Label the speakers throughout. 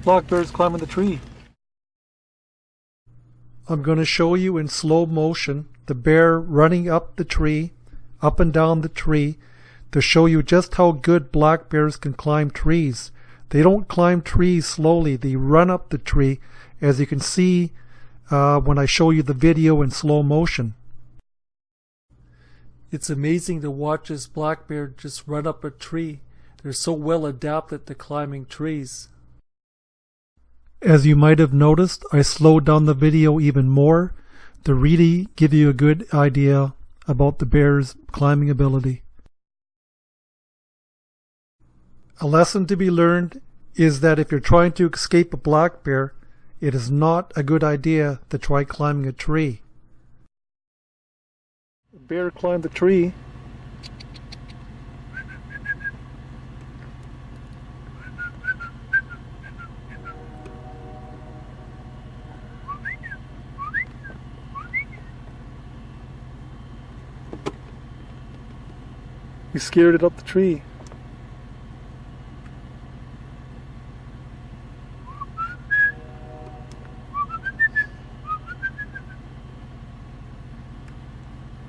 Speaker 1: black bear's climbing the tree. I'm going to show you in slow motion the bear running up the tree, up and down the tree, to show you just how good black bears can climb trees. They don't climb trees slowly, they run up the tree, as you can see when I show you the video in slow motion. It's amazing to watch this black bear just run up a tree. They're so well adapted to climbing trees. As you might have noticed, I slowed down the video even more to really give you a good idea about the bear's climbing ability. A lesson to be learned is that if you're trying to escape a black bear, it is not a good idea to try climbing a tree. The bear climbed the tree. We scared it up the tree.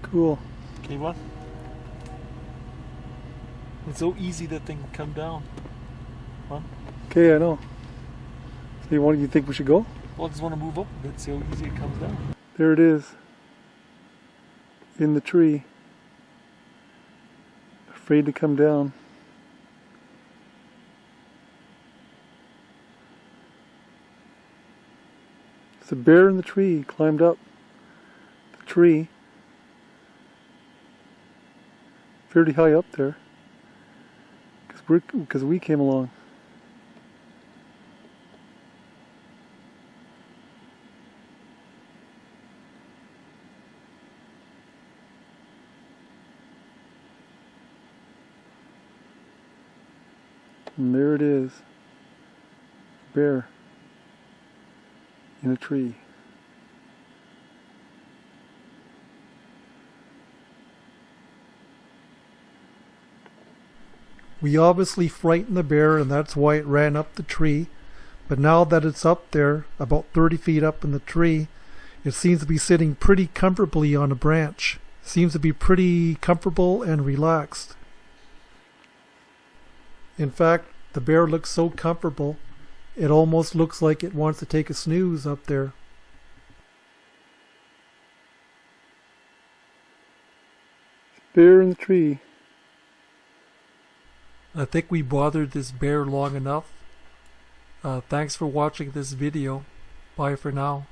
Speaker 1: Cool.
Speaker 2: Okay, what? It's so easy that thing can come down. What?
Speaker 1: Okay, I know. So you think we should go?
Speaker 2: Well, I just want to move up a bit, see how easy it comes down.
Speaker 1: There it is. In the tree. Afraid to come down. It's a bear in the tree, climbed up the tree. Fairly high up there. Because we came along. And there it is, a bear in a tree. We obviously frightened the bear, and that's why it ran up the tree. But now that it's up there, about 30 feet up in the tree, it seems to be sitting pretty comfortably on a branch. Seems to be pretty comfortable and relaxed. In fact, the bear looks so comfortable, it almost looks like it wants to take a snooze up there. Bear in the tree. I think we bothered this bear long enough. Thanks for watching this video. Bye for now.